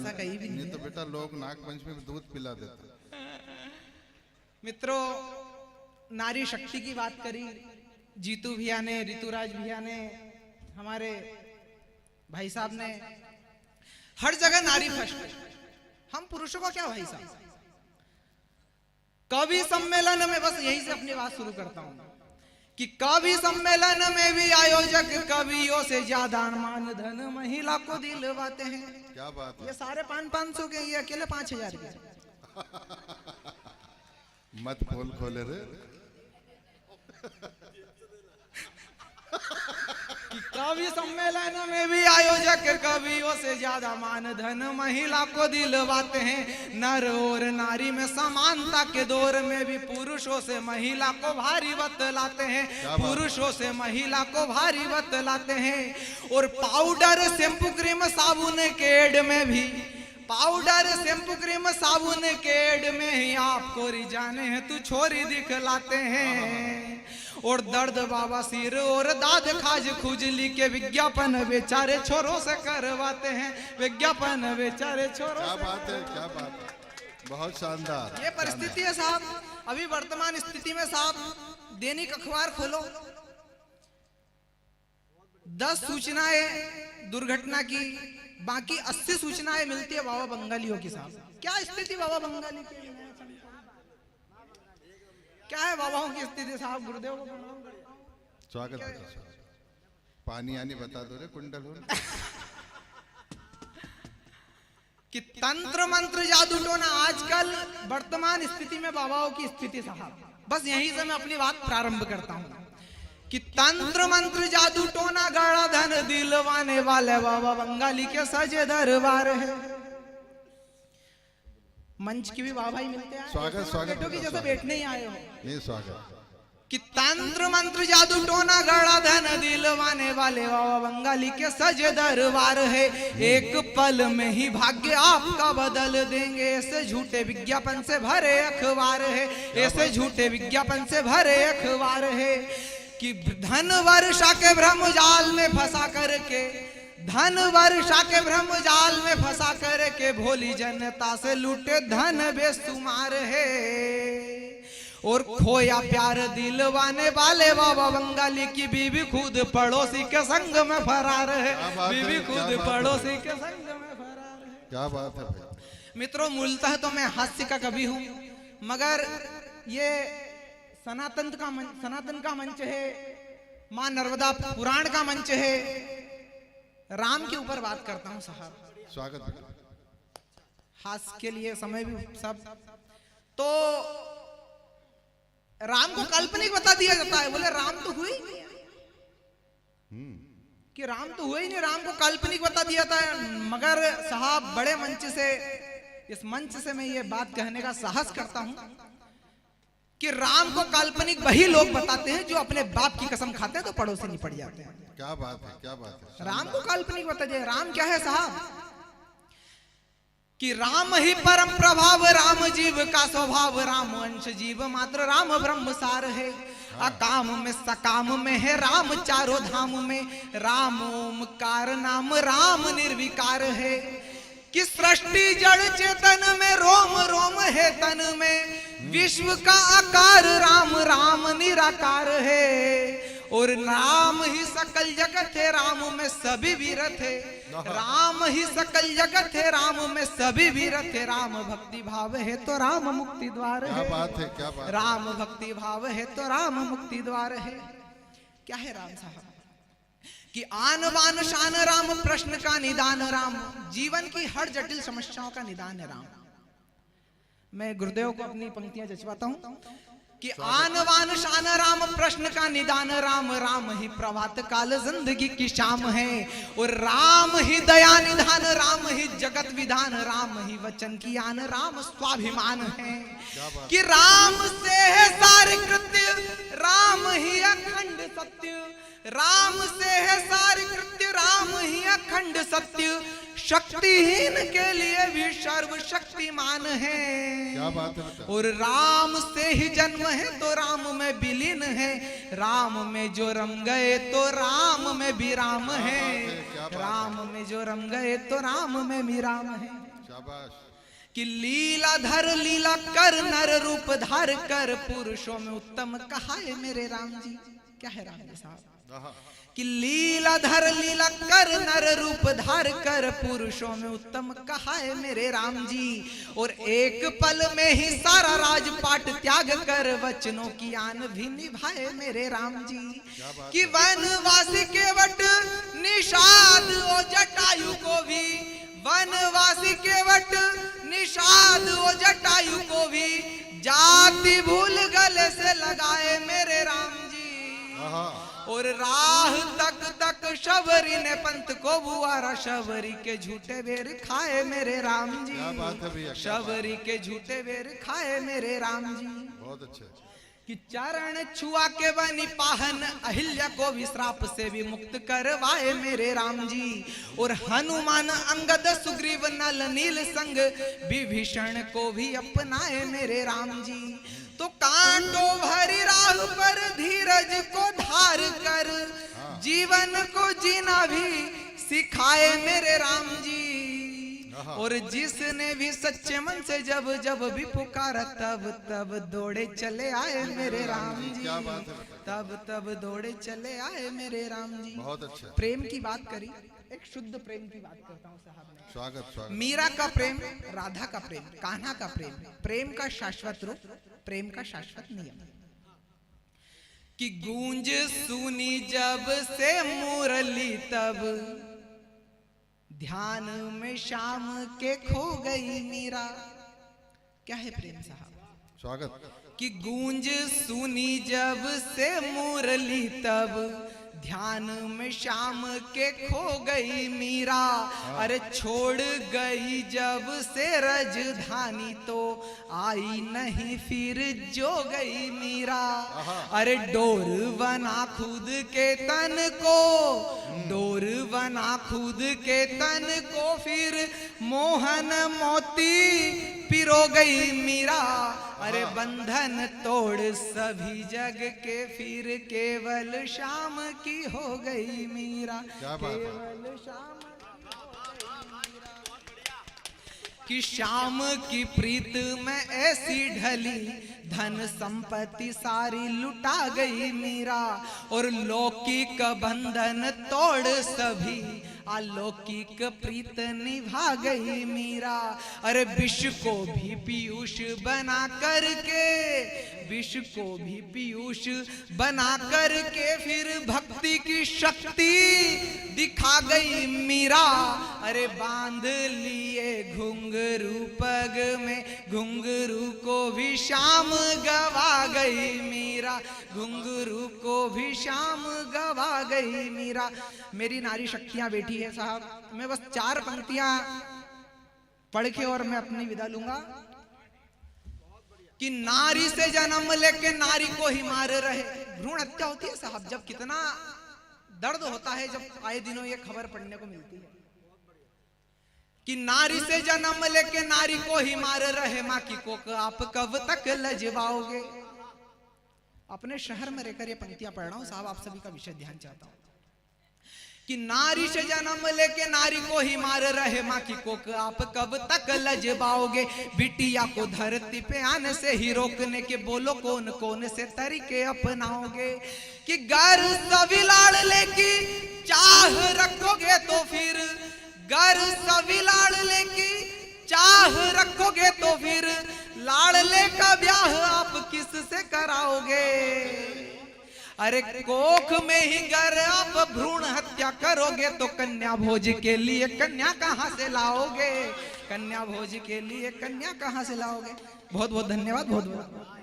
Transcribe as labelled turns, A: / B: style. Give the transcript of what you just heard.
A: ऐसा कहीं भी नहीं
B: तो बेटा लोग नाग पंचमी में दूध पिला देते।
A: मित्रों, नारी शक्ति की बात करी जीतू भैया ने, ऋतुराज भैया ने, हमारे भाई साहब ने। हर जगह नारी फर्स्ट। हम पुरुषों को क्या भाई साहब? कवि सम्मेलन में, बस यही से अपनी बात शुरू करता हूं कि कवि सम्मेलन में भी आयोजक कवियों से ज्यादा मान धन महिला को दिलवाते हैं।
B: क्या बात है?
A: ये सारे 500 के, ये अकेले 5000 के।
B: मत खोल खोले रे।
A: कि कवि सम्मेलन में भी आयोजक कवियों से ज्यादा मान धन महिला को दिलवाते हैं। नर और नारी में समानता के दौर में भी पुरुषों से महिला को भारी बतलाते हैं। पुरुषों से महिला को भारी बतलाते हैं। और पाउडर, शैम्पू, क्रीम, साबुन के एड में भी, पाउडर, शैम्पू, क्रीम, साबुन के एड में ही आपको रिझाने हैं तू छोरी दिखलाते हैं। और दर्द बाबा सिर और दाद खाज खुजली के विज्ञापन बेचारे छोरों से करवाते हैं। विज्ञापन बेचारे छोरों
B: क्या
A: से।
B: बात है, क्या बात है, बहुत शानदार।
A: ये परिस्थिति है साहब। अभी वर्तमान स्थिति में साहब दैनिक अखबार खोलो, 10 सूचनाएं दुर्घटना की, बाकी 80 सूचनाएं मिलती है बाबा बंगालियों की। साहब क्या स्थिति बाबा बंगाली की? क्या है बाबाओं की स्थिति साहब? गुरुदेव को प्रणाम करें।
B: स्वागत है। पानी आनी बता दो रे कुंडल हो।
A: कि तंत्र मंत्र जादू टोना आजकल वर्तमान स्थिति में बाबाओं की स्थिति साहब। बस यहीं से मैं अपनी बात प्रारंभ करता हूं कि तंत्र मंत्र जादू टोना गाड़ा धन दिलवाने वाले बाबा बंगाली के सजे दरबार है। मंच की भी बाबा ही मिलते हैं।
B: स्वागत, स्वागत
A: की जैसे बैठने ही आए हो।
B: ये स्वागत
A: कि तंत्र मंत्र जादू टोना गाड़ा धन दिलवाने वाले बाबा बंगाली के सजे दरबार है। एक पल में ही भाग्य आपका बदल देंगे। ऐसे झूठे विज्ञापन से भरे अखबार है। ऐसे झूठे विज्ञापन से भरे अखबार है कि धन वर्षा के भ्रमजाल में फंसा करके, धन वर्षा के भ्रमजाल में फंसा करके भोली जनता से लूटे धन बेशुमार है। और खोया प्यार दिलवाने वाले बाबा बंगाली की बीवी खुद पड़ोसी के संग में फरार है। बीवी खुद पड़ोसी के संग में फरार है।
B: क्या बात है भाई?
A: मित्रों, मूलतः तो मैं हास्य का कवि हूं, मगर ये सनातन का मंच है, मां नर्मदा पुराण का मंच है। राम के ऊपर बात करता हूं साहब।
B: स्वागत है।
A: हास्य के लिए समय भी सब। तो राम को काल्पनिक बता दिया जाता है। बोले राम तो हुए ही नहीं, कि राम तो हुए ही नहीं, राम को काल्पनिक बता दिया जाता है। मगर साहब बड़े मंच से, इस मंच से मैं ये बात कहने का साहस करता हूं कि राम को काल्पनिक वही लोग बताते हैं जो अपने बाप की कसम खाते हैं तो पड़ोसी नहीं पड़ जाते हैं।
B: क्या बात है, क्या बात है।
A: राम को काल्पनिक बता दिया। राम क्या है साहब? कि राम ही परम प्रभाव, राम जीव का स्वभाव, राम अंश जीव मात्र, राम ब्रह्म सार है। अकाम में सकाम में है राम, चारों धाम में राम ओमकार नाम, राम निर्विकार है। कि सृष्टि जड़ चेतन में रोम रोम है तन में, विश्व का आकार राम, राम निराकार है। और राम ही सकल जगत है, राम में सभी वीरत है। राम ही सकल जगत है, राम में सभी वीरत है। राम भक्ति भाव है तो राम मुक्ति द्वार है।
B: क्या बात है, क्या बात है।
A: राम भक्ति भाव है तो राम मुक्ति द्वार है। क्या है राम साहब? कि आन बान शान राम, प्रश्न का निदान राम, जीवन की हर जटिल समस्याओं का निदान है राम। मैं गुरुदेव को अपनी पंक्तियां जचवाता हूं कि आन बान शान राम, प्रश्न का निदान राम, राम ही प्रभात काल जिंदगी की शाम है। और राम ही दया निधान, राम ही जगत विधान, राम ही वचन की आन, राम स्वाभिमान है। कि राम से है सारे कृत्य, राम ही अखंड सत्य, राम से है सारे कृत्य, राम ही अखंड सत्य। शक्तिहीन के लिए भी सर्वशक्तिमान है।
B: क्या बात है।
A: और राम से ही जन्म है तो राम में विलीन है। राम में जो रम गए तो राम में भी राम है। राम में जो रम गए तो राम में भी राम है।
B: शाबाश।
A: कि लीलाधर लीला कर नर रूप धार कर पुरुषों में उत्तम कहा है मेरे राम जी। क्या है राम जी साहब?
B: आहा।
A: कि लीलाधर लीला कर नर रूप धार कर पुरुषों में उत्तम कहा है मेरे राम जी। और एक पल में ही सारा राजपाट त्याग कर वचनों की आन भी निभाए मेरे राम जी। कि वनवासी केवट निषाद ओ जटायु को भी, वनवासी केवट निषाद ओ जटायु को भी जाति भूल गले से लगाए मेरे राम जी।
B: आहा।
A: और राह तक तक शबरी ने पंथ को बुआरा, शबरी के झूठे बेर खाए मेरे राम जी।
B: क्या बात है भैया, क्या
A: शबरी के झूठे बेर खाए मेरे राम जी।
B: बहुत अच्छे।
A: कि चरण छुआ के बनी पाहन अहिल्या को भी श्राप से भी मुक्त करवाए मेरे राम जी। और हनुमान अंगद सुग्रीव नल नील संग विभीषण को भी अपनाए मेरे राम जी। तो कांटो भरी राह पर धीरज को धार कर जीवन को जीना भी सिखाए मेरे राम जी। और जिसने भी सच्चे मन से जब जब भी पुकारा तब तब दौड़े चले आए मेरे राम जी।
B: क्या बात है,
A: तब तब दौड़े चले आए मेरे राम जी।
B: बहुत अच्छा।
A: प्रेम की बात करी, एक शुद्ध प्रेम की बात करता हूँ साहब ने।
B: स्वागत स्वागत।
A: मीरा का प्रेम, राधा का प्रेम, कान्हा का प्रेम, प्रेम का शाश्वत रूप, प्रेम का शाश्वत नियम। कि गूंज सुनी जब से मुरली तब ध्यान में शाम के खो गई मीरा। क्या है प्रेम साहब?
B: स्वागत।
A: कि गूंज सुनी जब से मुरली तब ध्यान में शाम के खो गई मीरा। अरे छोड़ गई जब से राजधानी तो आई नहीं फिर जो गई मीरा। अरे डोर बना खुद के तन को, डोर बना खुद के तन को फिर मोहन मोती पिरो गई मीरा। अरे बंधन तोड़ सभी जग के फिर केवल शाम की हो गई मीरा।
B: क्या बात है।
A: केवल शाम कि शाम की प्रीत में ऐसी ढली धन संपत्ति सारी लुटा गई मीरा। और लौकिक बंधन तोड़ सभी अलौकिक प्रीत निभा गई मीरा। अरे विष को भी पीयूष बना करके, विष को भी पीयूष बना करके फिर भक्ति की शक्ति दिखा गई मीरा। अरे बांध लिए घुंघरू पग में, घुंघरू को भी शाम गवा गई मीरा, घुंघरू को भी शाम गवा गई मीरा। मेरी नारी शक्तियां बैठी है साहब, मैं बस 4 पंक्तियां पढ़ के और मैं अपनी विदा लूंगा। कि नारी से जन्म लेके नारी को ही मार रहे। भ्रूण हत्या होती है साहब, जब कितना दर्द होता है जब आए दिनों ये खबर पढ़ने को मिलती है कि नारी से जन्म लेके नारी को ही मार रहे। माँ की कोख आप कब तक लजवाओगे। अपने शहर में रहकर ये पंक्तियां पढ़ रहा हूं साहब, आप सभी का विशेष ध्यान चाहता हूं। कि नारी से जन्म लेके नारी को ही मार रहे। माँ की कोख आप कब तक लजवाओगे। बिटिया को धरती पे आने से ही रोकने के बोलो कौन कौन से तरीके अपनाओगे। कि घर सभी लाड़ लेकी चाह रखोगे तो फिर, घर सभी लाड़ लेकी चाह रखोगे तो फिर लाड़ले का ब्याह आप किस से कराओगे। अरे कोख में ही गर आप भ्रूण हत्या करोगे तो कन्या भोज के लिए कन्या कहां से लाओगे, कन्या भोज के लिए कन्या कहां से लाओगे। बहुत बहुत धन्यवाद, बहुत बहुत।